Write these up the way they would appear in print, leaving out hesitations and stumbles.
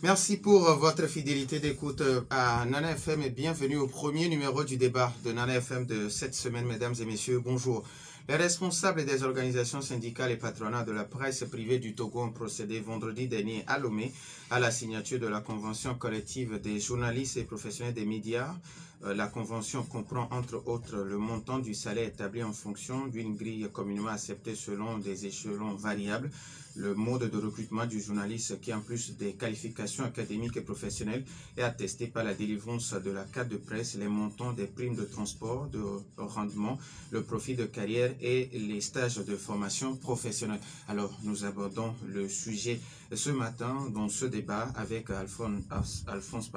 Merci pour votre fidélité d'écoute à Nana FM et bienvenue au premier numéro du débat de Nana FM de cette semaine, mesdames et messieurs. Bonjour. Les responsables des organisations syndicales et patronales de la presse privée du Togo ont procédé vendredi dernier à Lomé à la signature de la convention collective des journalistes et professionnels des médias. La convention comprend entre autres le montant du salaire établi en fonction d'une grille communément acceptée selon des échelons variables, le mode de recrutement du journaliste qui, en plus des qualifications académiques et professionnelles, est attesté par la délivrance de la carte de presse, les montants des primes de transport, de rendement, le profit de carrière et les stages de formation professionnelle. Alors, nous abordons le sujet ce matin dans ce débat avec Alphonse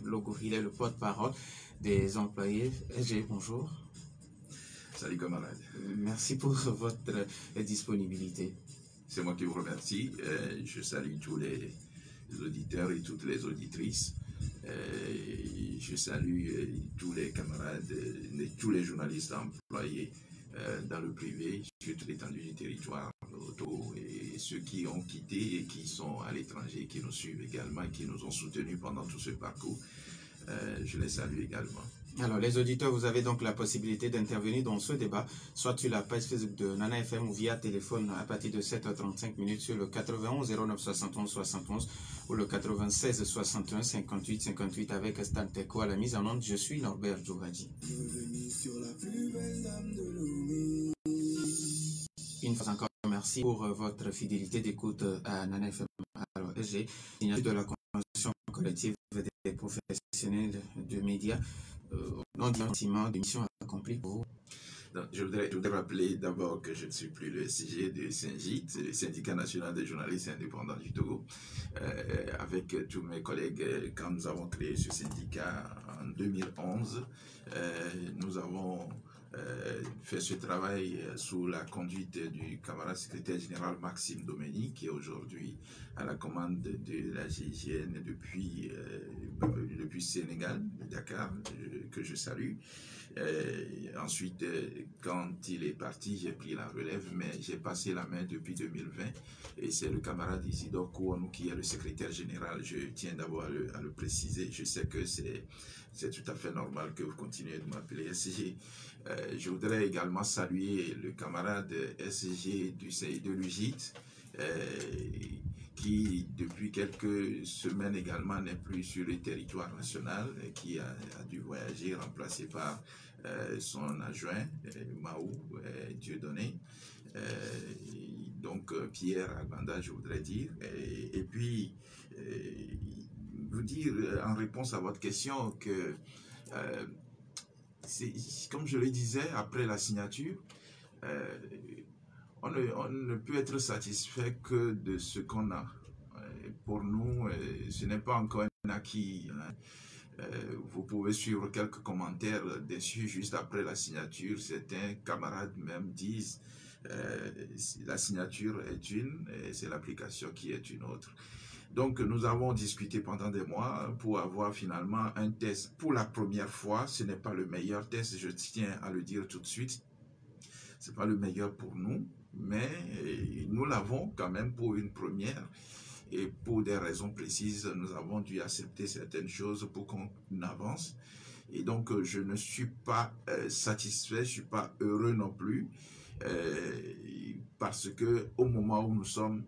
Logo. Il est le porte-parole des employés. Bonjour. Salut camarade. Merci pour votre disponibilité. C'est moi qui vous remercie. Je salue tous les auditeurs et toutes les auditrices. Je salue tous les camarades, tous les journalistes employés dans le privé sur toute l'étendue du territoire auto et ceux qui ont quitté et qui sont à l'étranger, qui nous suivent également et qui nous ont soutenus pendant tout ce parcours. Je les salue également. Alors, les auditeurs, vous avez donc la possibilité d'intervenir dans ce débat, soit sur la page Facebook de Nana FM ou via téléphone à partir de 7h35 minutes sur le 91 09 71 71 ou le 96 61 58 58 avec Stan Teko à la mise en onde. Je suis Norbert Djouradi. Une fois encore, merci pour votre fidélité d'écoute à Nana FM. Alors, j'ai signé de la convention collective des professionnels de médias. Non sentiment de mission accomplie pour vous. Donc, je voudrais rappeler d'abord que je ne suis plus le SG de SYNJIT, le syndicat national des journalistes indépendants du Togo. Avec tous mes collègues, quand nous avons créé ce syndicat en 2011, nous avons fait ce travail sous la conduite du camarade secrétaire général Maxime Domeni, qui est aujourd'hui à la commande de la GIGN depuis Sénégal, Dakar, que je salue. Ensuite, quand il est parti, j'ai pris la relève, mais j'ai passé la main depuis 2020 et c'est le camarade Isidore Kouanou qui est le secrétaire général. Je tiens d'abord à le préciser. Je sais que c'est tout à fait normal que vous continuez de m'appeler SG. Je voudrais également saluer le camarade SG de l'UGIT, qui depuis quelques semaines également n'est plus sur le territoire national, qui a dû voyager, remplacé par son adjoint, Maou Dieudonné, donc Pierre Agbanda, je voudrais dire, et puis vous dire en réponse à votre question que comme je le disais, après la signature, on ne peut être satisfait que de ce qu'on a. Pour nous, ce n'est pas encore un acquis. Vous pouvez suivre quelques commentaires dessus juste après la signature. Certains camarades même disent la signature est une et c'est l'application qui est une autre. Donc nous avons discuté pendant des mois pour avoir finalement un test. Pour la première fois, ce n'est pas le meilleur test, je tiens à le dire tout de suite. Ce n'est pas le meilleur pour nous, mais nous l'avons quand même pour une première. Et pour des raisons précises, nous avons dû accepter certaines choses pour qu'on avance. Et donc, je ne suis pas satisfait, je ne suis pas heureux non plus, parce que au moment où nous sommes,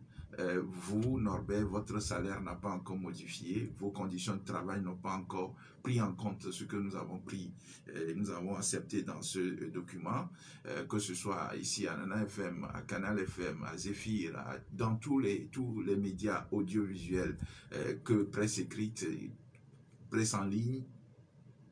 vous, Norbert, votre salaire n'a pas encore modifié, vos conditions de travail n'ont pas encore pris en compte ce que nous avons pris, nous avons accepté dans ce document, que ce soit ici à Nana FM, à Canal FM, à Zephyr, dans tous les médias audiovisuels, que presse écrite, presse en ligne,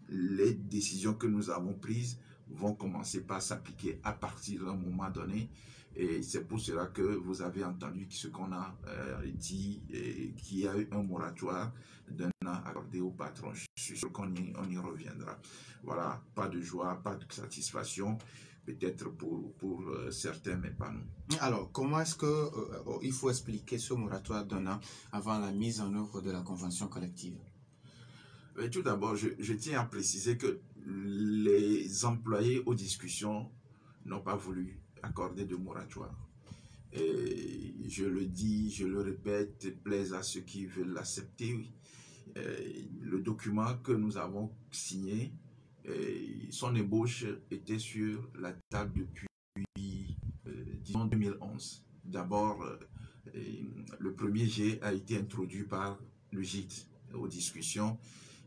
les décisions que nous avons prises vont commencer par s'appliquer à partir d'un moment donné. Et c'est pour cela que vous avez entendu ce qu'on a dit, qu'il y a eu un moratoire d'un an accordé au patron. Je suis sûr qu'on y reviendra. Voilà, pas de joie, pas de satisfaction, peut-être pour certains, mais pas nous. Alors, comment est-ce qu'il faut expliquer ce moratoire d'un an avant la mise en œuvre de la convention collective? Tout d'abord, je tiens à préciser que les employés aux discussions n'ont pas voulu accorder de moratoire. Et je le dis, je le répète, plaise à ceux qui veulent l'accepter. Oui. Le document que nous avons signé, son ébauche était sur la table depuis, disons, 2011. D'abord, le premier jet a été introduit par le GIT aux discussions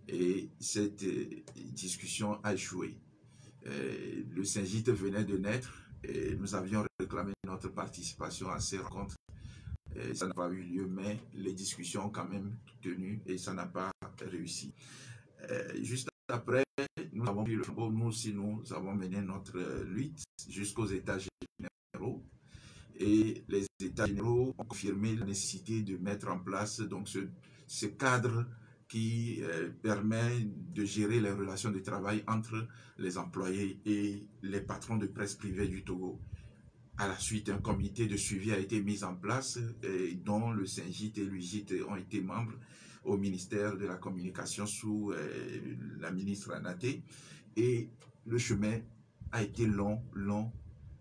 et cette discussion a échoué. Le Saint-Gite venait de naître et nous avions réclamé notre participation à ces rencontres. Ça n'a pas eu lieu, mais les discussions ont quand même tenu et ça n'a pas réussi. Juste après, nous avons pris le flambeau, nous aussi nous avons mené notre lutte jusqu'aux États généraux et les États généraux ont confirmé la nécessité de mettre en place donc ce cadre qui permet de gérer les relations de travail entre les employés et les patrons de presse privée du Togo. À la suite, un comité de suivi a été mis en place dont le Saint-Gite et l'UGIT ont été membres au ministère de la Communication sous la ministre Anaté. Et le chemin a été long.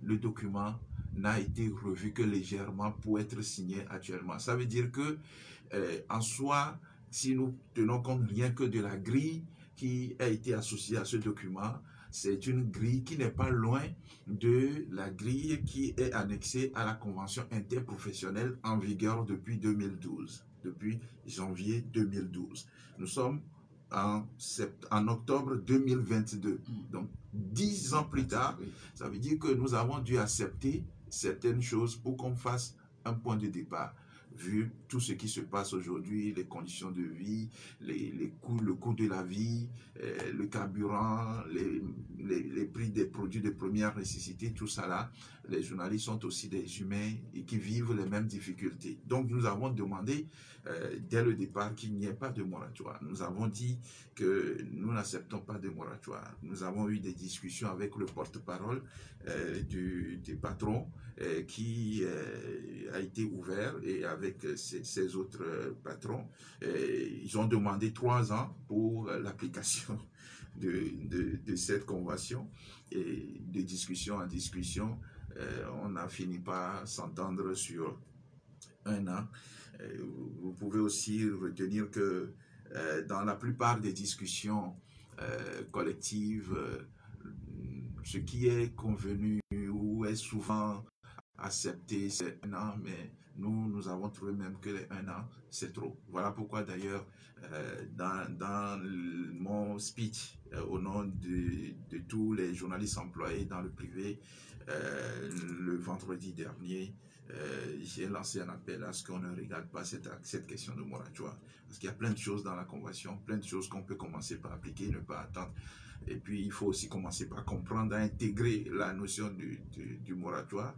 Le document n'a été revu que légèrement pour être signé actuellement. Ça veut dire que, en soi, si nous tenons compte rien que de la grille qui a été associée à ce document, c'est une grille qui n'est pas loin de la grille qui est annexée à la convention interprofessionnelle en vigueur depuis 2012, depuis janvier 2012. Nous sommes en octobre 2022, donc 10 ans plus tard. Ça veut dire que nous avons dû accepter certaines choses pour qu'on fasse un point de départ. Vu tout ce qui se passe aujourd'hui, les conditions de vie, le coût de la vie, le carburant, les prix des produits de première nécessité, tout ça là, les journalistes sont aussi des humains et qui vivent les mêmes difficultés. Donc nous avons demandé dès le départ qu'il n'y ait pas de moratoire. Nous avons dit que nous n'acceptons pas de moratoire. Nous avons eu des discussions avec le porte-parole des patrons qui a été ouvert et avec ses autres patrons. Ils ont demandé 3 ans pour l'application de cette convention et de discussion en discussion. On a fini par s'entendre sur 1 an. Vous pouvez aussi retenir que dans la plupart des discussions collectives, ce qui est convenu ou est souvent accepté, c'est 1 an, mais nous avons trouvé même que les 1 an, c'est trop. Voilà pourquoi d'ailleurs, dans mon speech, au nom de tous les journalistes employés dans le privé, le vendredi dernier, j'ai lancé un appel à ce qu'on ne regarde pas cette question de moratoire. Parce qu'il y a plein de choses dans la convention, plein de choses qu'on peut commencer par appliquer, ne pas attendre. Et puis, il faut aussi commencer par comprendre, à intégrer la notion du moratoire.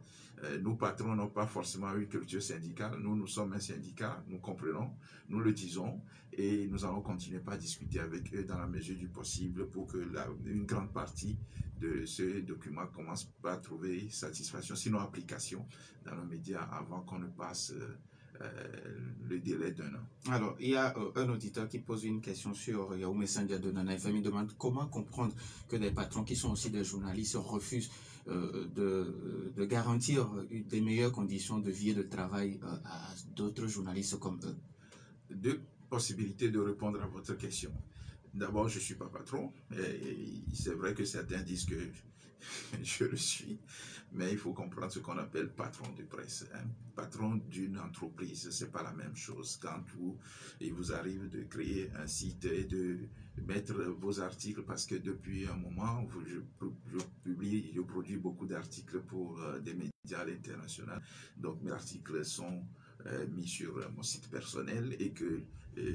Nos patrons n'ont pas forcément une culture syndicale. Nous sommes un syndicat, nous comprenons, nous le disons, et nous allons continuer par discuter avec eux dans la mesure du possible pour que une grande partie de ce document commence par trouver satisfaction, sinon application dans nos médias avant qu'on ne passe le délai d'1 an. Alors, il y a un auditeur qui pose une question sur Yahoo Messenger de Nana FM. Il demande comment comprendre que des patrons qui sont aussi des journalistes refusent de garantir des meilleures conditions de vie et de travail à d'autres journalistes comme eux. 2 possibilités de répondre à votre question. D'abord, je ne suis pas patron. C'est vrai que certains disent que je le suis, mais il faut comprendre ce qu'on appelle patron de presse. Patron d'une entreprise, ce n'est pas la même chose. Quand il vous arrive de créer un site et de mettre vos articles, parce que depuis un moment, je produis beaucoup d'articles pour des médias à l'international. Donc mes articles sont mis sur mon site personnel et que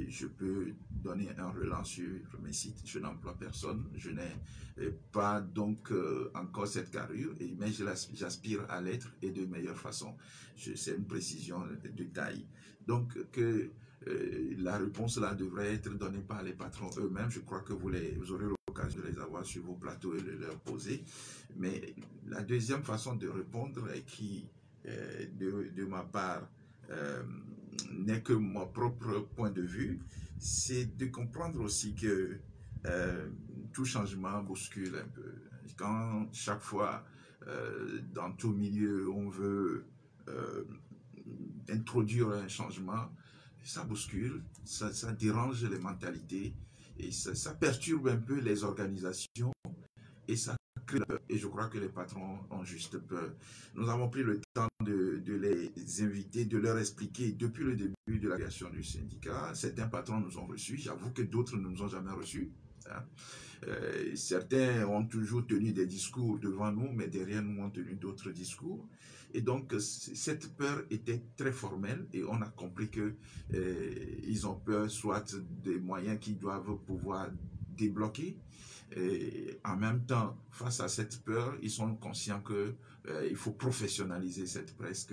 je peux donner un relance sur mes sites. Je n'emploie personne, je n'ai pas donc encore cette carrure, mais j'aspire à l'être et de meilleure façon. C'est une précision de taille. Donc que la réponse là devrait être donnée par les patrons eux-mêmes. Je crois que vous aurez l'occasion de les avoir sur vos plateaux et de leur poser. Mais la deuxième façon de répondre qui, de ma part, n'est que mon propre point de vue, c'est de comprendre aussi que tout changement bouscule un peu. Quand chaque fois, dans tout milieu, on veut introduire un changement, ça bouscule, ça dérange les mentalités et ça perturbe un peu les organisations et ça crée la peur. Et je crois que les patrons ont juste peur. Nous avons pris le temps de les inviter, de leur expliquer depuis le début de la création du syndicat. Certains patrons nous ont reçus, j'avoue que d'autres ne nous ont jamais reçus. Hein. Certains ont toujours tenu des discours devant nous, mais derrière nous ont tenu d'autres discours. Et donc, cette peur était très formelle et on a compris qu'ils ont peur soit des moyens qu'ils doivent pouvoir débloquer. Et en même temps, face à cette peur, ils sont conscients qu'il faut professionnaliser cette presse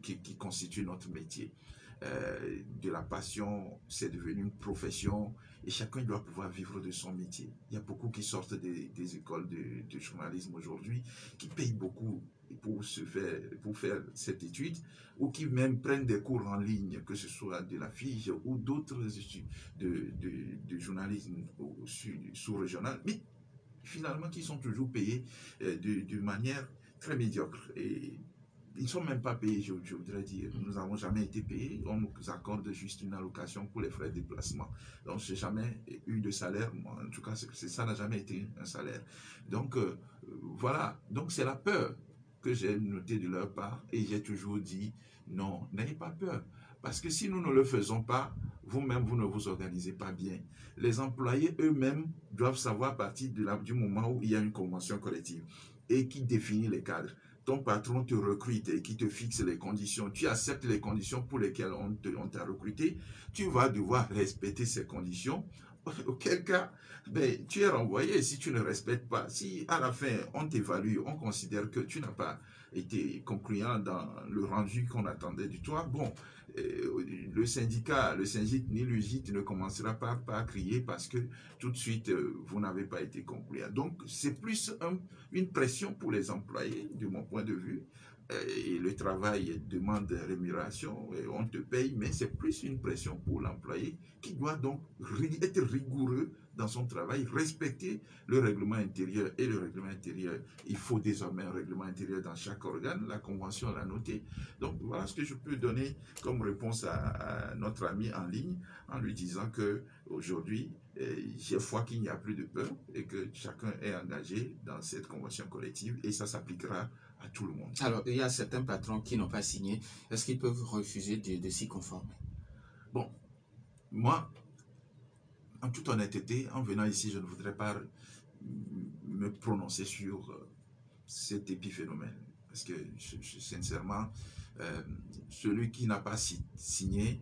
qui constitue notre métier. De la passion, c'est devenu une profession et chacun doit pouvoir vivre de son métier. Il y a beaucoup qui sortent des écoles de journalisme aujourd'hui, qui payent beaucoup pour faire cette étude ou qui même prennent des cours en ligne, que ce soit de la FIGE ou d'autres études de journalisme sous-régional, mais finalement qui sont toujours payés de manière très médiocre. Et ils ne sont même pas payés, je voudrais dire. Nous n'avons jamais été payés. On nous accorde juste une allocation pour les frais de déplacement. Donc, je n'ai jamais eu de salaire. Moi, en tout cas, ça n'a jamais été un salaire. Donc, voilà. Donc, c'est la peur que j'ai notée de leur part. Et j'ai toujours dit, non, n'ayez pas peur. Parce que si nous ne le faisons pas, vous-même, vous ne vous organisez pas bien. Les employés eux-mêmes doivent savoir à partir du moment où il y a une convention collective et qui définit les cadres. Ton patron te recrute et qui te fixe les conditions, tu acceptes les conditions pour lesquelles on t'a recruté, tu vas devoir respecter ces conditions, auquel cas, ben, tu es renvoyé si tu ne respectes pas. Si à la fin, on t'évalue, on considère que tu n'as pas été concluant dans le rendu qu'on attendait de toi, bon, le syndicat, le syndic ni le JIT ne commencera pas à crier parce que tout de suite, vous n'avez pas été concluant. Donc, c'est plus une pression pour les employés, de mon point de vue. Et le travail demande rémunération, et on te paye, mais c'est plus une pression pour l'employé qui doit donc être rigoureux dans son travail, respecter le règlement intérieur. Et le règlement intérieur, il faut désormais un règlement intérieur dans chaque organe, la convention l'a noté. Donc voilà ce que je peux donner comme réponse à notre ami en ligne, en lui disant qu'aujourd'hui, j'ai foi qu'il n'y a plus de peur et que chacun est engagé dans cette convention collective et ça s'appliquera à tout le monde. Alors, il y a certains patrons qui n'ont pas signé. Est-ce qu'ils peuvent refuser de s'y conformer? Bon, moi, en toute honnêteté, en venant ici, je ne voudrais pas me prononcer sur cet épiphénomène. Parce que, sincèrement, celui qui n'a pas signé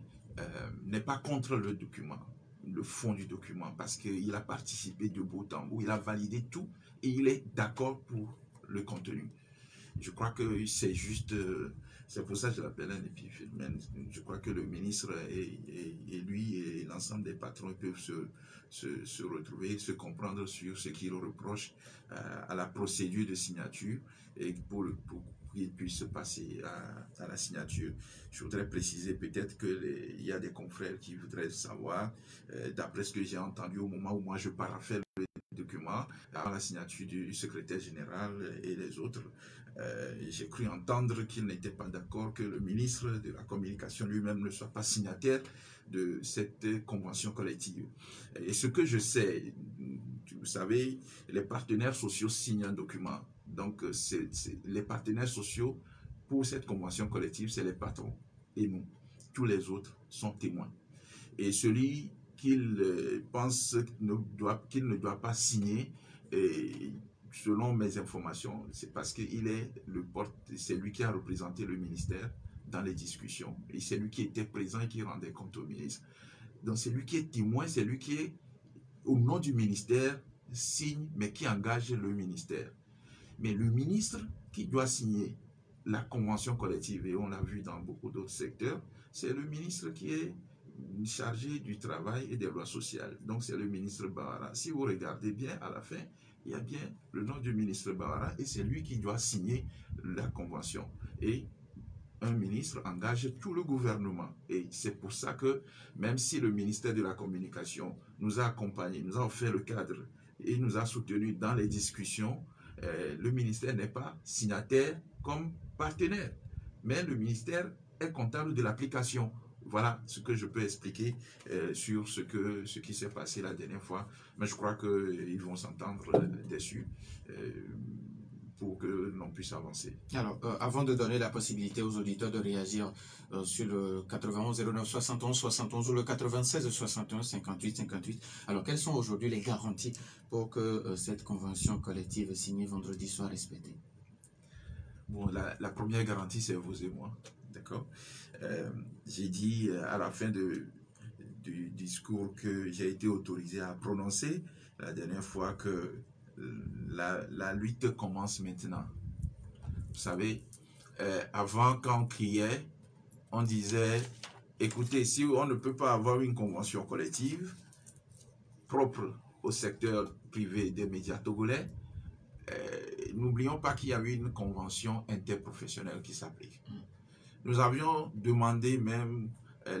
n'est pas contre le document, le fond du document, parce qu'il a participé de bout en bout, il a validé tout et il est d'accord pour le contenu. Je crois que c'est juste, c'est pour ça que je l'appelle un épiphénomène. Je crois que le ministre et lui et l'ensemble des patrons peuvent se retrouver, se comprendre sur ce qu'ils reprochent à la procédure de signature et pour qu'il puisse passer à la signature. Je voudrais préciser peut-être qu'il y a des confrères qui voudraient savoir, d'après ce que j'ai entendu au moment où moi je paraphais le document, à la signature du secrétaire général et les autres, j'ai cru entendre qu'il n'était pas d'accord que le ministre de la Communication lui-même ne soit pas signataire de cette convention collective. Et ce que je sais, vous savez, les partenaires sociaux signent un document. Donc, les partenaires sociaux pour cette convention collective, c'est les patrons et nous. Tous les autres sont témoins. Et celui qu'il pense qu'il ne doit pas signer, selon mes informations, c'est parce qu'il est c'est lui qui a représenté le ministère dans les discussions. Et c'est lui qui était présent et qui rendait compte au ministre. Donc c'est lui qui est témoin, c'est lui qui est, au nom du ministère, signe, mais qui engage le ministère. Mais le ministre qui doit signer la convention collective, et on l'a vu dans beaucoup d'autres secteurs, c'est le ministre qui est chargé du travail et des lois sociales. Donc c'est le ministre Bawara. Si vous regardez bien, à la fin, il y a bien le nom du ministre Bawara et c'est lui qui doit signer la convention. Et un ministre engage tout le gouvernement. Et c'est pour ça que même si le ministère de la Communication nous a accompagnés, nous a offert le cadre et nous a soutenus dans les discussions, le ministère n'est pas signataire comme partenaire. mais le ministère est comptable de l'application. Voilà ce que je peux expliquer sur ce qui s'est passé la dernière fois. Mais je crois qu'ils vont s'entendre dessus pour que l'on puisse avancer. Alors, avant de donner la possibilité aux auditeurs de réagir sur le 91 09 71 71 ou le 96 61 58 58, alors quelles sont aujourd'hui les garanties pour que cette convention collective signée vendredi soit respectée? Bon, la première garantie, c'est vous et moi, d'accord? J'ai dit à la fin du discours que j'ai été autorisé à prononcer la dernière fois que la lutte commence maintenant. Vous savez, avant quand on criait, on disait, écoutez, si on ne peut pas avoir une convention collective propre au secteur privé des médias togolais, n'oublions pas qu'il y a eu une convention interprofessionnelle qui s'applique. Nous avions demandé même,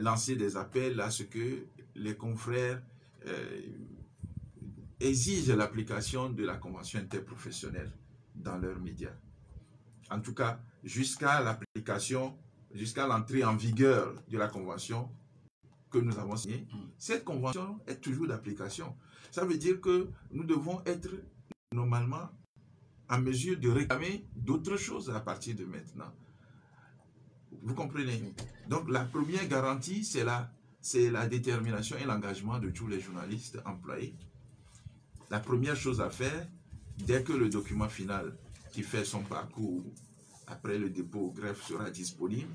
lancé des appels à ce que les confrères exigent l'application de la convention interprofessionnelle dans leurs médias. En tout cas, jusqu'à l'application, jusqu'à l'entrée en vigueur de la convention que nous avons signée, cette convention est toujours d'application. Ça veut dire que nous devons être normalement en mesure de réclamer d'autres choses à partir de maintenant. Vous comprenez? Donc la première garantie, c'est la détermination et l'engagement de tous les journalistes employés. La première chose à faire, dès que le document final qui fait son parcours après le dépôt au greffe sera disponible,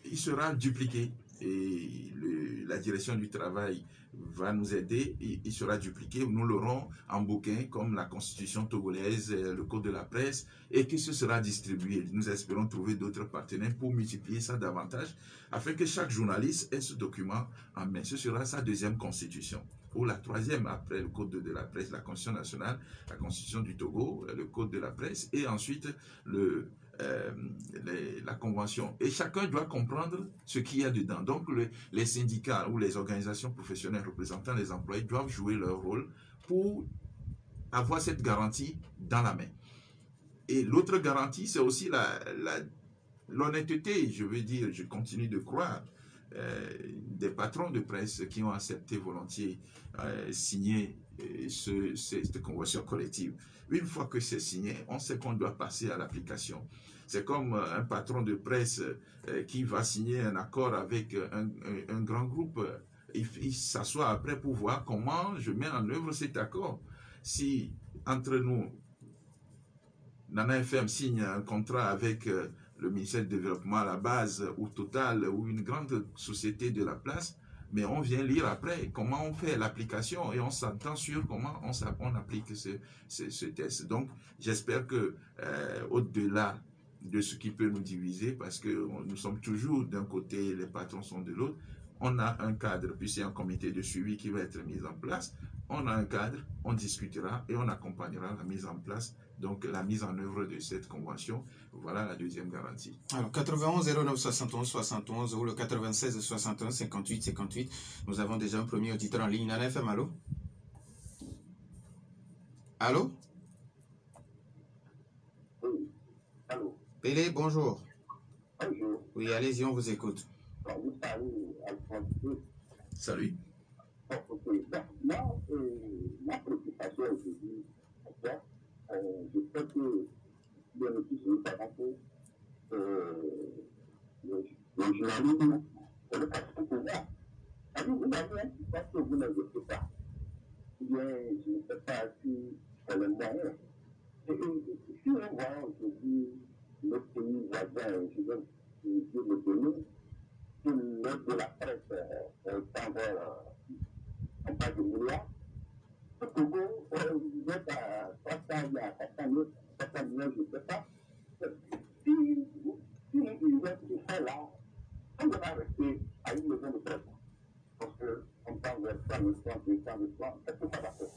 il sera dupliqué et la direction du travail va nous aider, il sera dupliqué, nous l'aurons en bouquin comme la constitution togolaise, le code de la presse, et que ce sera distribué. Nous espérons trouver d'autres partenaires pour multiplier ça davantage, afin que chaque journaliste ait ce document en main. Ce sera sa deuxième constitution, ou la troisième après le code de la presse, la constitution nationale, la constitution du Togo, le code de la presse, et ensuite la convention. Et chacun doit comprendre ce qu'il y a dedans. Donc les syndicats ou les organisations professionnelles représentant les employés doivent jouer leur rôle pour avoir cette garantie dans la main. Et l'autre garantie, c'est aussi l'honnêteté, je veux dire, je continue de croire, des patrons de presse qui ont accepté volontiers signer cette convention collective. Une fois que c'est signé, on sait qu'on doit passer à l'application. C'est comme un patron de presse qui va signer un accord avec un grand groupe. Il s'assoit après pour voir comment je mets en œuvre cet accord. Si entre nous, Nana FM signe un contrat avec le ministère du Développement à la base, ou Total, ou une grande société de la place, mais on vient lire après comment on fait l'application et on s'entend sur comment on applique ce test. Donc, j'espère que au-delà de ce qui peut nous diviser, parce que nous sommes toujours d'un côté, les patrons sont de l'autre, on a un cadre, puis c'est un comité de suivi qui va être mis en place. On a un cadre, on discutera et on accompagnera la mise en place, donc la mise en œuvre de cette convention. Voilà la deuxième garantie. Alors, 91 09 71 71 ou le 96 61 58 58. Nous avons déjà un premier auditeur en ligne. Nana FM, allô? Allô? Oui, allô? Pélé, bonjour. Bonjour. Oui, allez-y, on vous écoute. Vous parlez, Alphonse. Salut. Ok. Moi, ma préoccupation aujourd'hui, je sais que bien le plus nous savons que le journalisme est le patron pouvoir. Vous avez un système que vous n'avez pas. Bien, je ne sais pas si c'est le moyen. Si on voit aujourd'hui notre pays voisin, je veux dire le pays, que l'aide de la presse tend vers un pas de milliards. Au Togo, vous êtes à 300 milliards, 400 milliards, je ne sais pas. Si nous disons tout ça là, on va rester à une maison de presse. Parce qu'on tend vers 100 000 francs, 200 000 francs, qu'est-ce que ça va faire?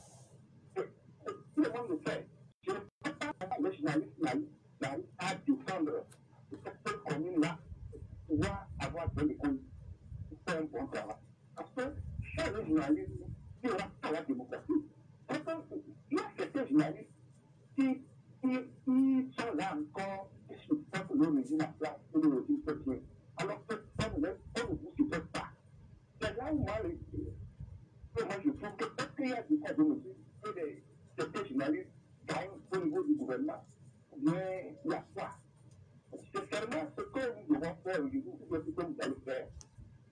Tout le monde le fait. Je ne sais pas comment les journalistes n'arrivent pas à défendre cette commune-là, pouvoir avoir de l'économie, faire un bon travail. Parce que chaque journaliste qui aura à la démocratie, il y a certains journalistes qui sont là encore, qui supportent toujours mesurer la place et le régime chrétien. Alors que on ne vous supporte pas. C'est là où moi, je trouve que est-ce qu'il y a des cas de mesures que certains journalistes gagnent au niveau du gouvernement, mais il y a quoi? C'est seulement ce que nous devons faire aujourd'hui, ce que vous allez faire.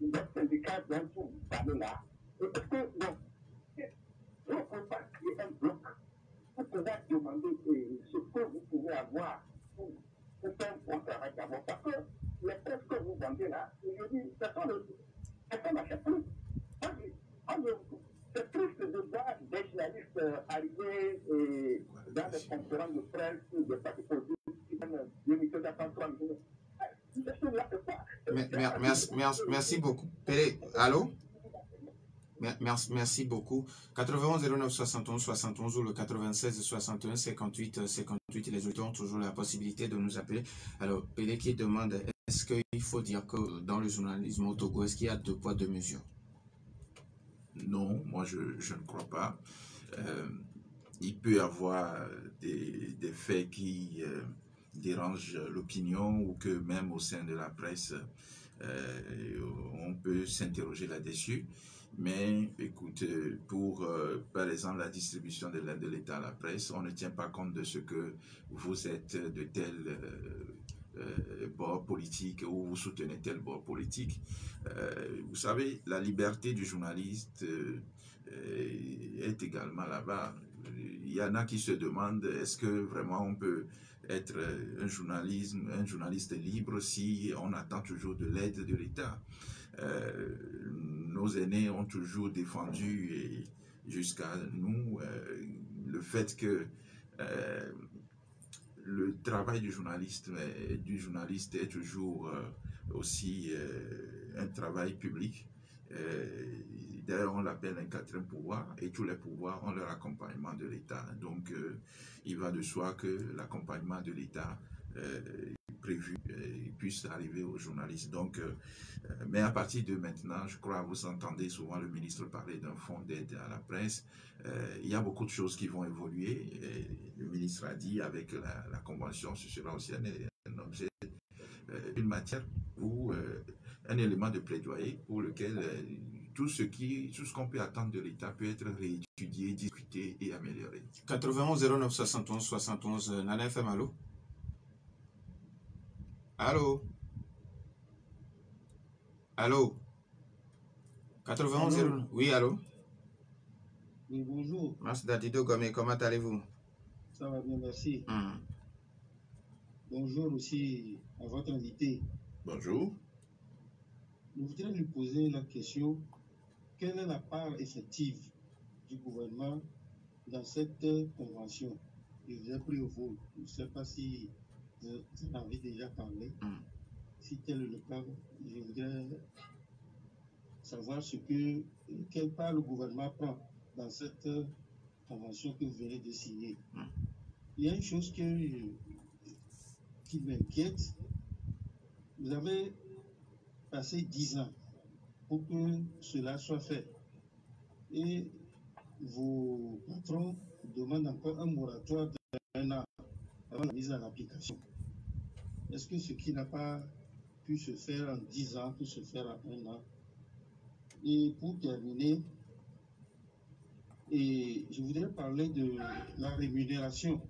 Notre syndicat doit tout parler là. Et est-ce que, non, on ne peut pas créer un bloc pour pouvoir demander ce que vous pouvez avoir pour faire un bon travail d'abord. Parce que les preuves que vous vendez là, aujourd'hui, personne n'achète plus. C'est triste de voir des journalistes arriver dans des conférences de presse ou des partis politiques qui donnent des émissions d'attention. Merci beaucoup. Allô? Merci beaucoup. 91 09 71 71 ou le 96 61 58 58. Les auditeurs ont toujours la possibilité de nous appeler. Alors, Pélé qui demande, est-ce qu'il faut dire que dans le journalisme au Togo, est-ce qu'il y a 2 poids 2 mesures? Non, moi je ne crois pas. Il peut y avoir des faits qui dérangent l'opinion ou que même au sein de la presse, on peut s'interroger là-dessus. Mais écoute, pour par exemple la distribution de l'aide de l'État à la presse, on ne tient pas compte de ce que vous êtes de tel bord politique ou vous soutenez tel bord politique. Vous savez, la liberté du journaliste est également là-bas. Il y en a qui se demandent, est-ce que vraiment on peut être un journaliste libre si on attend toujours de l'aide de l'État? Nos aînés ont toujours défendu, et jusqu'à nous, le fait que le travail du journaliste est toujours aussi un travail public. D'ailleurs, on l'appelle un 4e pouvoir, et tous les pouvoirs ont leur accompagnement de l'État. Donc, il va de soi que l'accompagnement de l'État prévu puisse arriver aux journalistes. Donc, mais à partir de maintenant, je crois, vous entendez souvent le ministre parler d'un fonds d'aide à la presse. Il y a beaucoup de choses qui vont évoluer. Et le ministre a dit, avec la convention, ce sera aussi un objet, une matière ou un élément de plaidoyer pour lequel tout ce qu'on peut attendre de l'État peut être réétudié, discuté et amélioré. 91 09 71 71, Nana FM, allô? Allô? Allô? 91 09. Oui, allô? Oui, bonjour. Merci Dadido Gomé, comment allez-vous? Ça va bien, merci. Bonjour aussi à votre invité. Bonjour. Je voudrais lui poser la question, quelle est la part effective du gouvernement dans cette convention? Je vous ai pris au vote. Je ne sais pas si vous en avez déjà parlé. Si tel est le cas, je voudrais savoir quelle part le gouvernement prend dans cette convention que vous venez de signer. Il y a une chose qui m'inquiète. Vous avez passé 10 ans pour que cela soit fait. Et vos patrons demandent encore un moratoire d'1 an avant la mise en application. Est-ce que ce qui n'a pas pu se faire en 10 ans peut se faire en 1 an? Et pour terminer, je voudrais parler de la rémunération.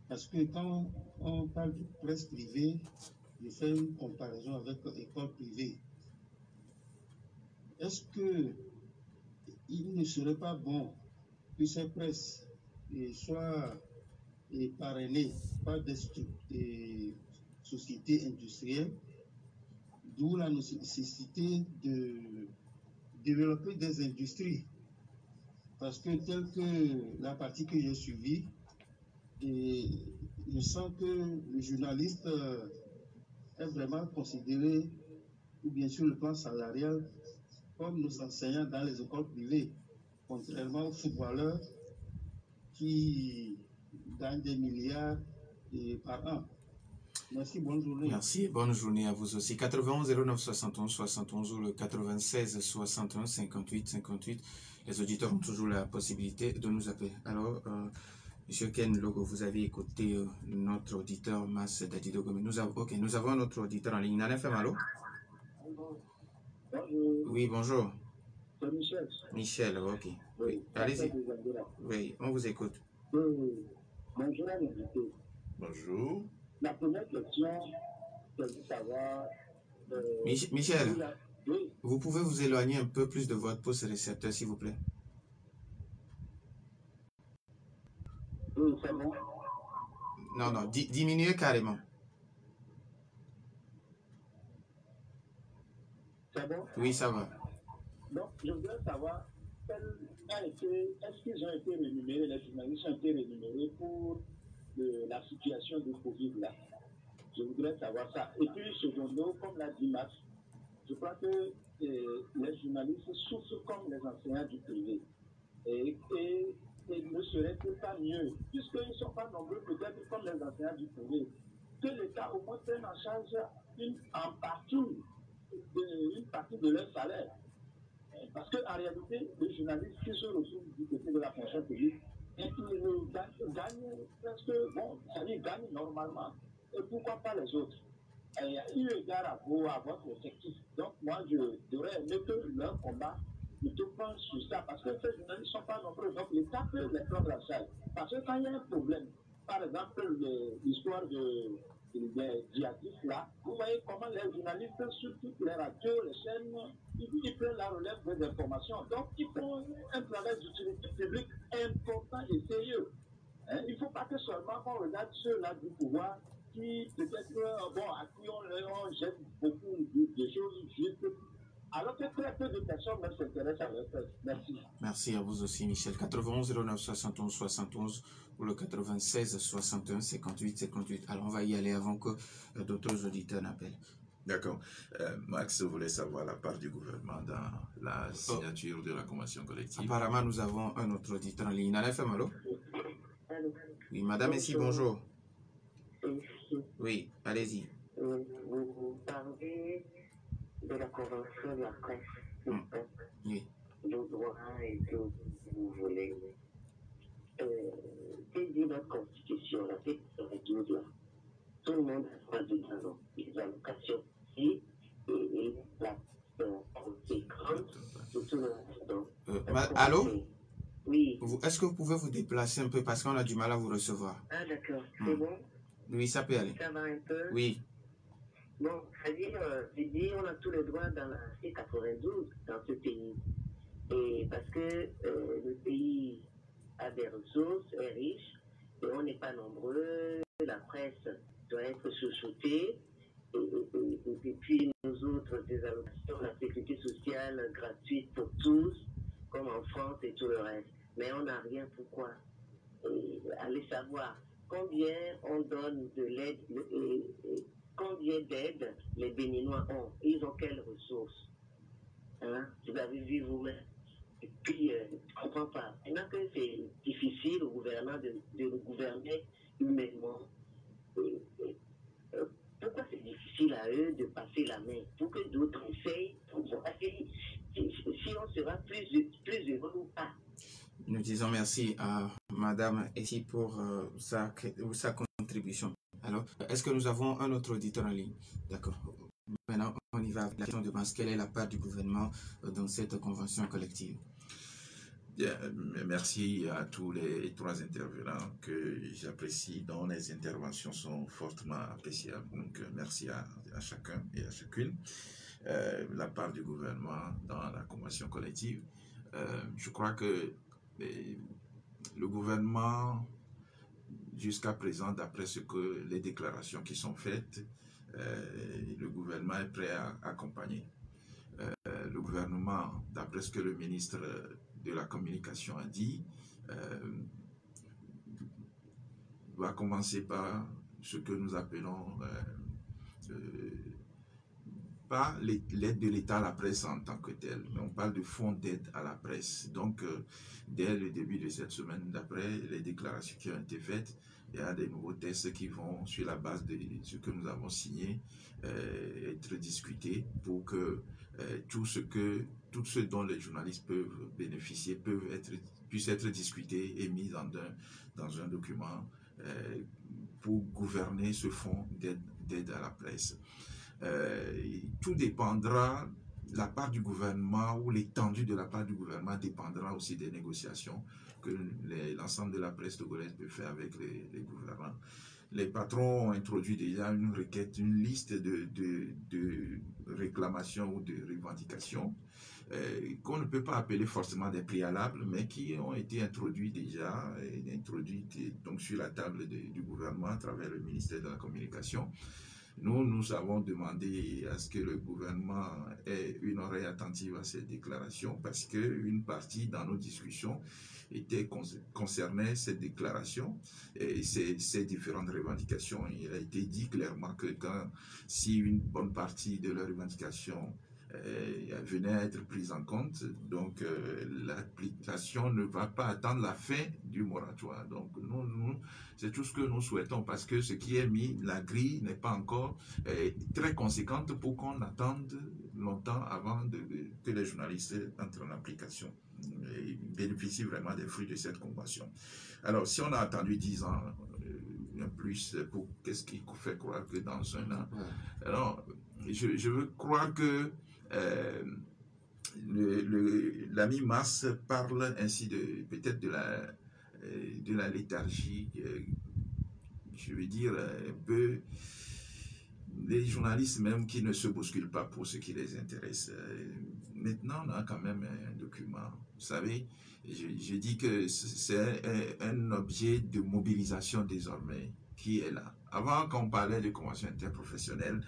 Parce que quand on parle de presse privée, je fais une comparaison avec l'école privée. Est-ce qu'il ne serait pas bon que ces presses soient parrainées par des sociétés industrielles, d'où la nécessité de développer des industries? Parce que tel que la partie que j'ai suivie, je sens que le journaliste est vraiment considéré, ou bien sur le plan salarial, comme nos enseignants dans les écoles privées, contrairement aux footballeurs qui gagnent des milliards par an. Merci, bonne journée. Merci, bonne journée à vous aussi. 91 09 71 71 ou le 96 61 58 58. Les auditeurs ont toujours la possibilité de nous appeler. Alors, Monsieur Ken Logo, vous avez écouté notre auditeur Mas Dadidogo. Nous avons notre auditeur en ligne. Nana FM, allô? Bonjour. Oui, bonjour. C'est Michel. Michel, ok. Oui, allez-y. Oui, on vous écoute. Bonjour à l'invité. Bonjour. La première question, c'est de savoir... Michel, oui. Vous pouvez vous éloigner un peu plus de votre poste récepteur, s'il vous plaît. Oui, c'est bon. Non, non, diminuez carrément. C'est bon? Oui, ça va. Donc, je voudrais savoir, est-ce qu'ils ont été rémunérés, les journalistes ont été rémunérés pour la situation du Covid là? Je voudrais savoir ça. Et puis, secondo, comme l'a dit Max, je crois que les journalistes souffrent comme les enseignants du privé. Et ne serait-il pas mieux, puisqu'ils ne sont pas nombreux, peut-être comme les enseignants du privé, que l'État au moins prenne en charge une partie de leur salaire. Parce qu'en réalité, les journalistes qui se retrouvent du côté de la fonction publique, ils gagnent presque, bon, ça veut dire gagnent normalement. Et pourquoi pas les autres? Eu égard à votre effectif. Donc, moi, j'aurais aimé que leur combat plutôt pense sur ça, parce que ces journalistes ne sont pas nombreux. Donc, l'État peut les prendre en charge. Parce que quand il y a un problème, par exemple, l'histoire des djihadistes là, vous voyez comment les journalistes sur toutes les radios, les chaînes, ils prennent la relève des informations. Donc, ils font un travail d'utilité publique important et sérieux. Il ne faut pas que seulement on regarde ceux-là du pouvoir qui, peut-être, bon, à qui on jette beaucoup de choses juste, alors que très peu de personnes même s'intéressent à leur presse. Merci. Merci à vous aussi, Michel. 91 09 71 71 ou le 96 61 58 58. Alors, on va y aller avant que d'autres auditeurs n'appellent. D'accord. Max voulait savoir la part du gouvernement dans la signature de la convention collective. Apparemment, nous avons un autre auditeur en ligne. Nana FM, allô? Allô? Oui, madame ici, bonjour. Oui. Oui, allez-y. Vous parlez de la convention de la presse, oui. Le droit et tout, vous voulez. C'est dit notre constitution, l'article 12 là. Tout le monde a droit de dialogue. Les allocations aussi, et la conséquence de tout le reste. Allô? Oui. Est-ce que vous pouvez vous déplacer un peu parce qu'on a du mal à vous recevoir? Ah, d'accord. C'est bon? Oui, ça peut aller. Ça va un peu? Oui. Bon, c'est-à-dire, on a tous les droits dans la C92 dans ce pays. Et parce que le pays a des ressources, est riche, et on n'est pas nombreux, la presse doit être chouchoutée, et puis nous autres, des allocations, la sécurité sociale gratuite pour tous, comme en France et tout le reste. Mais on n'a rien, pourquoi? Allez savoir combien on donne de l'aide, combien d'aide les Béninois ont. Ils ont quelles ressources? Hein? Vous avez vu vous-même. Et puis, je ne comprends pas. Maintenant que c'est difficile au gouvernement de gouverner humainement, pourquoi c'est difficile à eux de passer la main? Pour que d'autres essayent, si on sera plus heureux ou pas. Nous disons merci à Madame Essie pour sa contribution. Alors, est-ce que nous avons un autre auditeur en ligne? D'accord. Maintenant, on y va avec la question de base. Quelle est la part du gouvernement dans cette convention collective? Bien, merci à tous les trois intervenants que j'apprécie, dont les interventions sont fortement appréciables. Donc, merci à chacun et à chacune. La part du gouvernement dans la convention collective. Je crois que le gouvernement, jusqu'à présent, d'après les déclarations qui sont faites, le gouvernement est prêt à accompagner. Le gouvernement, d'après ce que le ministre de la Communication a dit, va commencer par ce que nous appelons pas l'aide de l'État à la presse en tant que telle, mais on parle de fonds d'aide à la presse. Donc, dès le début de cette semaine, d'après les déclarations qui ont été faites, il y a des nouveaux tests qui vont, sur la base de ce que nous avons signé, être discutés pour que tout ce dont les journalistes peuvent bénéficier peuvent être puisse être discuté et mis dans un document pour gouverner ce fonds d'aide à la presse. Tout dépendra, la part du gouvernement ou l'étendue de la part du gouvernement dépendra aussi des négociations que l'ensemble de la presse togolaise peut faire avec les gouvernants. Les patrons ont introduit déjà une requête, une liste de réclamations ou de revendications qu'on ne peut pas appeler forcément des préalables, mais qui ont été introduites déjà, donc sur la table du gouvernement à travers le ministère de la Communication. Nous avons demandé à ce que le gouvernement ait une oreille attentive à ces déclarations parce qu'une partie dans nos discussions concernait cette déclaration et ces différentes revendications. Il a été dit clairement que si une bonne partie de leurs revendications venait à être prise en compte, donc l'application ne va pas attendre la fin du moratoire. Donc c'est tout ce que nous souhaitons parce que ce qui est mis, la grille n'est pas encore très conséquente pour qu'on attende longtemps avant que les journalistes entrent en application et bénéficient vraiment des fruits de cette convention. Alors si on a attendu 10 ans, un plus, qu'est-ce qui fait croire que dans un an? Alors je veux croire que la mi-mars parle ainsi peut-être de la léthargie, je veux dire un peu les journalistes même qui ne se bousculent pas pour ce qui les intéresse. Maintenant, on a quand même un document. Vous savez, je dis que c'est un objet de mobilisation désormais qui est là. Avant, quand on parlait de convention interprofessionnelle,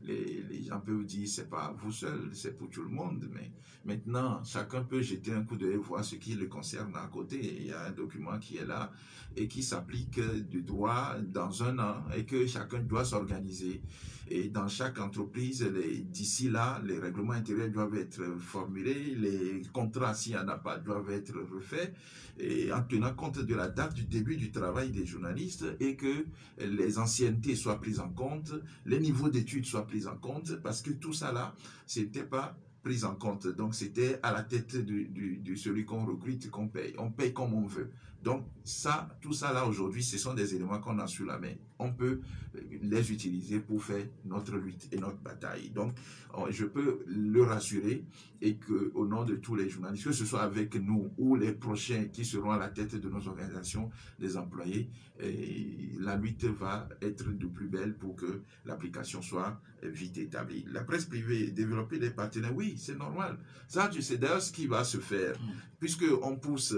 les gens peuvent dire c'est pas vous seul, c'est pour tout le monde, mais maintenant chacun peut jeter un coup d'œil, voir ce qui le concerne à côté. Il y a un document qui est là et qui s'applique du droit dans un an et que chacun doit s'organiser. Et dans chaque entreprise, d'ici là, les règlements intérieurs doivent être formulés, les contrats, s'il n'y en a pas, doivent être refaits, et en tenant compte de la date du début du travail des journalistes et que les anciennetés soient prises en compte, les niveaux d'études soient pris en compte, parce que tout ça là, c'était pas pris en compte. Donc c'était à la tête de celui qu'on recrute qu'on paye. On paye comme on veut. Donc ça, tout ça là aujourd'hui, ce sont des éléments qu'on a sous la main. On peut les utiliser pour faire notre lutte et notre bataille. Donc je peux le rassurer et que au nom de tous les journalistes, que ce soit avec nous ou les prochains qui seront à la tête de nos organisations, des employés, la lutte va être de plus belle pour que l'application soit vite établie. La presse privée, développer des partenaires, oui, c'est normal. Ça, c'est d'ailleurs ce qui va se faire, puisqu'on pousse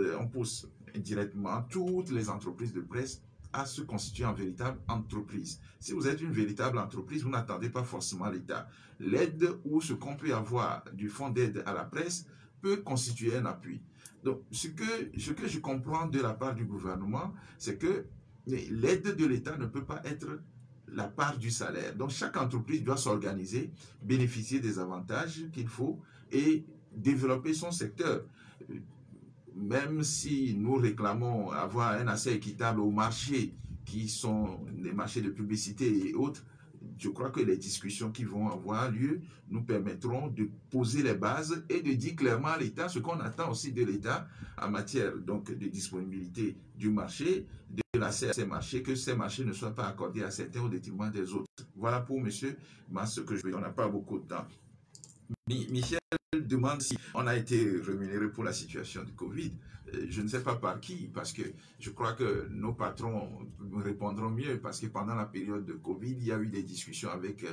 indirectement toutes les entreprises de presse à se constituer en véritable entreprise. Si vous êtes une véritable entreprise, vous n'attendez pas forcément l'État. L'aide ou ce qu'on peut avoir du fonds d'aide à la presse peut constituer un appui. Donc, ce que je comprends de la part du gouvernement, c'est que l'aide de l'État ne peut pas être la part du salaire. Donc, chaque entreprise doit s'organiser, bénéficier des avantages qu'il faut et développer son secteur. Même si nous réclamons avoir un accès équitable aux marchés qui sont des marchés de publicité et autres, je crois que les discussions qui vont avoir lieu nous permettront de poser les bases et de dire clairement à l'État ce qu'on attend aussi de l'État en matière donc de disponibilité du marché, de l'accès à ces marchés, que ces marchés ne soient pas accordés à certains au détriment des autres. Voilà pour monsieur ce que je veux. On n'a pas beaucoup de temps. Michel demande si on a été rémunéré pour la situation du Covid. Je ne sais pas par qui, parce que je crois que nos patrons me répondront mieux, parce que pendant la période de Covid, il y a eu des discussions avec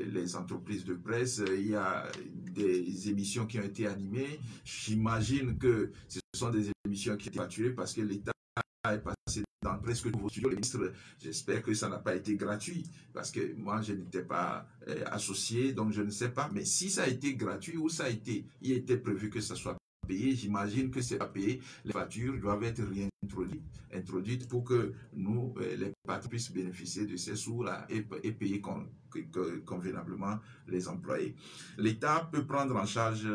les entreprises de presse, il y a des émissions qui ont été animées. J'imagine que ce sont des émissions qui ont été facturées parce que l'État est passé dans presque tous vos studios. Le ministre, j'espère que ça n'a pas été gratuit, parce que moi, je n'étais pas associé, donc je ne sais pas. Mais si ça a été gratuit ou il était prévu que ça soit payé, j'imagine que c'est pas payé. Les factures doivent être réintroduites pour que nous, les patrons, puissent bénéficier de ces sous-là et payer convenablement les employés. L'État peut prendre en charge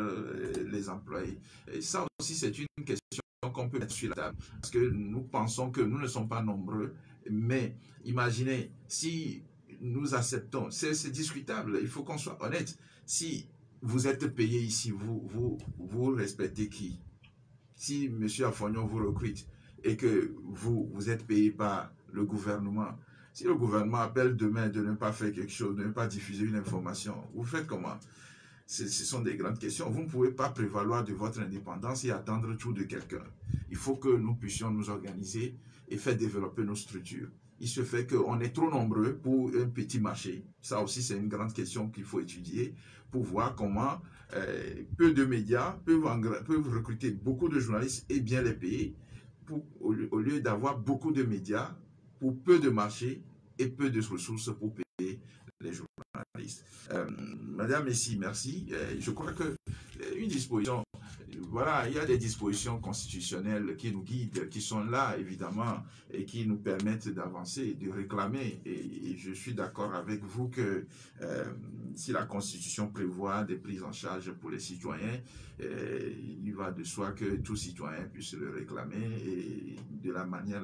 les employés. Et ça aussi, c'est une question qu'on peut mettre sur la table, parce que nous pensons que nous ne sommes pas nombreux, mais imaginez si nous acceptons, c'est discutable, il faut qu'on soit honnête. Si vous êtes payé ici, vous respectez qui? Si M. Afognon vous recrute et que vous êtes payé par le gouvernement, si le gouvernement appelle demain de ne pas faire quelque chose, de ne pas diffuser une information, vous faites comment? Ce sont des grandes questions. Vous ne pouvez pas prévaloir de votre indépendance et attendre tout de quelqu'un. Il faut que nous puissions nous organiser et faire développer nos structures. Il se fait qu'on est trop nombreux pour un petit marché. Ça aussi, c'est une grande question qu'il faut étudier pour voir comment peu de médias peuvent recruter beaucoup de journalistes et bien les payer au lieu d'avoir beaucoup de médias pour peu de marchés et peu de ressources pour payer les journalistes. Madame Messi, merci. Je crois que une disposition, voilà, il y a des dispositions constitutionnelles qui nous guident, qui sont là, évidemment, et qui nous permettent d'avancer, de réclamer. Et je suis d'accord avec vous que si la Constitution prévoit des prises en charge pour les citoyens, il va de soi que tout citoyen puisse le réclamer et de la manière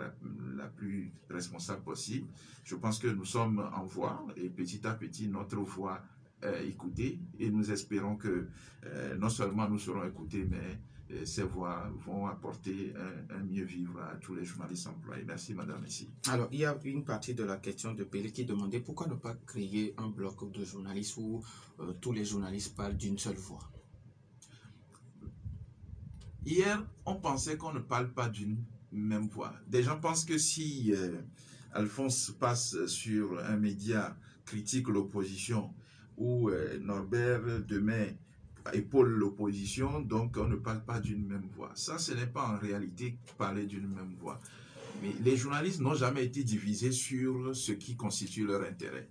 la plus responsable possible. Je pense que nous sommes en voie et petit à petit, notre voix écoutée et nous espérons que non seulement nous serons écoutés, mais ces voix vont apporter un mieux vivre à tous les journalistes employés. Merci, Madame Messi. Alors, il y a une partie de la question de Pelé qui demandait pourquoi ne pas créer un bloc de journalistes où tous les journalistes parlent d'une seule voix. Hier, on pensait qu'on ne parle pas d'une même voix. Des gens pensent que si Alphonse passe sur un média, critique l'opposition, ou Norbert demain épaule l'opposition, donc on ne parle pas d'une même voix. Ça, ce n'est pas en réalité parler d'une même voix. Mais les journalistes n'ont jamais été divisés sur ce qui constitue leur intérêt.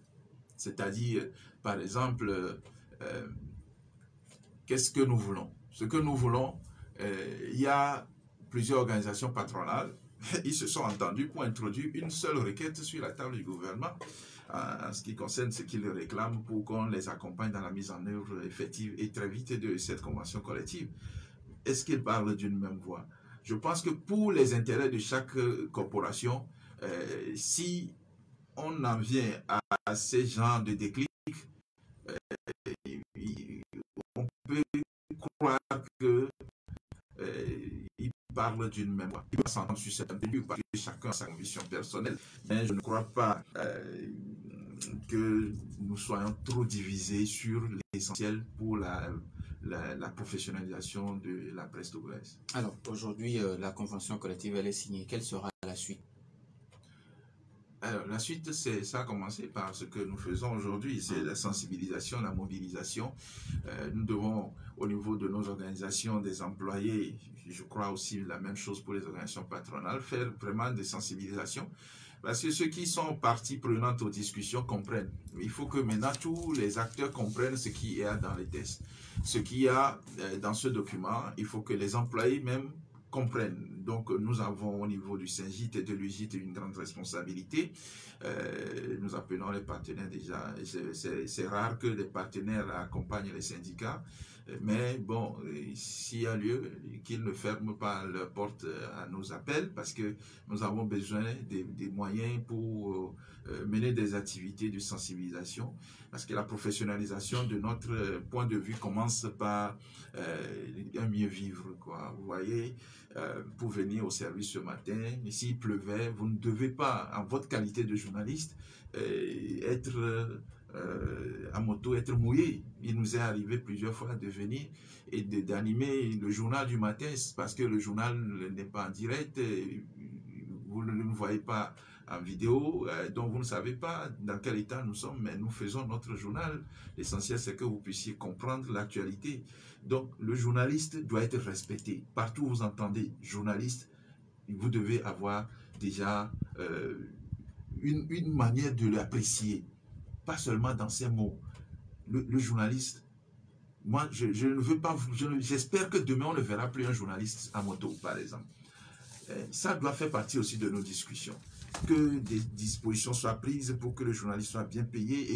C'est-à-dire, par exemple, qu'est-ce que nous voulons? Ce que nous voulons, il y a plusieurs organisations patronales, ils se sont entendus pour introduire une seule requête sur la table du gouvernement en ce qui concerne ce qu'ils réclament pour qu'on les accompagne dans la mise en œuvre effective et très vite de cette convention collective. Est-ce qu'ils parlent d'une même voix? Je pense que pour les intérêts de chaque corporation, si on en vient à ces genres de déclic, on peut croire que parle d'une même voix. Il va s'entendre sur cette tenue parce que chacun a sa conviction personnelle. Mais je ne crois pas que nous soyons trop divisés sur l'essentiel pour la professionnalisation de la presse togolaise. Alors, aujourd'hui, la convention collective, elle est signée. Quelle sera la suite? Alors, la suite, ça a commencé par ce que nous faisons aujourd'hui, c'est la sensibilisation, la mobilisation. Nous devons, au niveau de nos organisations, des employés, je crois aussi la même chose pour les organisations patronales, faire vraiment des sensibilisations. Parce que ceux qui sont partie prenante aux discussions comprennent. Il faut que maintenant tous les acteurs comprennent ce qu'il y a dans les tests. Ce qu'il y a dans ce document, il faut que les employés même comprennent. Donc, nous avons au niveau du SYNGIT et de l'UGIT une grande responsabilité. Nous appelons les partenaires déjà. C'est rare que les partenaires accompagnent les syndicats. Mais bon, s'il y a lieu, qu'ils ne ferment pas leurs portes à nos appels parce que nous avons besoin des moyens pour mener des activités de sensibilisation. Parce que la professionnalisation de notre point de vue commence par un mieux vivre, quoi. Vous voyez, pour venir au service ce matin, s'il pleuvait, vous ne devez pas, en votre qualité de journaliste, être à moto, être mouillé. Il nous est arrivé plusieurs fois de venir et d'animer le journal du matin parce que le journal n'est pas en direct, vous ne nous voyez pas en vidéo, donc vous ne savez pas dans quel état nous sommes, mais nous faisons notre journal. L'essentiel, c'est que vous puissiez comprendre l'actualité. Donc, le journaliste doit être respecté. Partout où vous entendez journaliste, vous devez avoir déjà une manière de l'apprécier. Pas seulement dans ces mots. Le journaliste, moi, je ne veux pas, j'espère que demain, on ne verra plus un journaliste à moto, par exemple. Ça doit faire partie aussi de nos discussions. Que des dispositions soient prises pour que le journaliste soit bien payé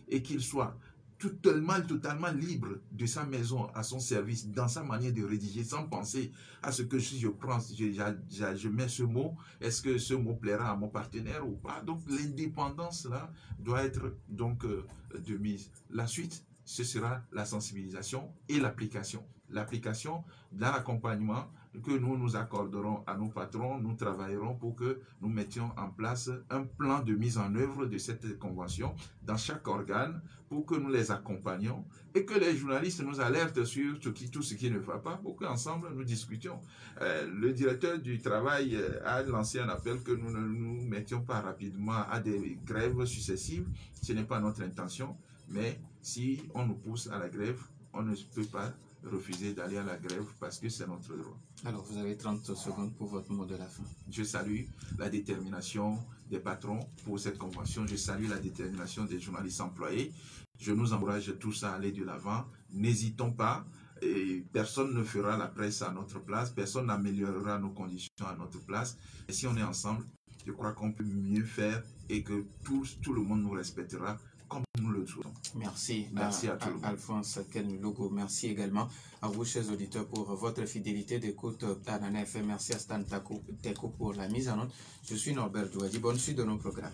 et qu'il soit totalement libre de sa maison à son service, dans sa manière de rédiger, sans penser à ce que si je prends, je mets ce mot, est-ce que ce mot plaira à mon partenaire ou pas? Donc l'indépendance là doit être donc de mise. La suite, ce sera la sensibilisation et l'application. L'application dans l'accompagnement que nous nous accorderons à nos patrons, nous travaillerons pour que nous mettions en place un plan de mise en œuvre de cette convention dans chaque organe pour que nous les accompagnions et que les journalistes nous alertent sur tout ce qui ne va pas pour qu'ensemble nous discutions. Le directeur du travail a lancé un appel que nous ne nous mettions pas rapidement à des grèves successives. Ce n'est pas notre intention, mais si on nous pousse à la grève, on ne peut pas refuser d'aller à la grève parce que c'est notre droit. Alors, vous avez 30 secondes pour votre mot de la fin. Je salue la détermination des patrons pour cette convention. Je salue la détermination des journalistes employés. Je nous encourage tous à aller de l'avant. N'hésitons pas. Et personne ne fera la presse à notre place. Personne n'améliorera nos conditions à notre place. Et si on est ensemble, je crois qu'on peut mieux faire et que tout le monde nous respectera comme nous le souhaitons. Merci. Merci à tout le monde. Alphonse Ken Logo. Merci également à vous, chers auditeurs, pour votre fidélité d'écoute à Nana FM. Merci à Stan Teko pour la mise en œuvre. Je suis Norbert Douadi. Bonne suite de nos programmes.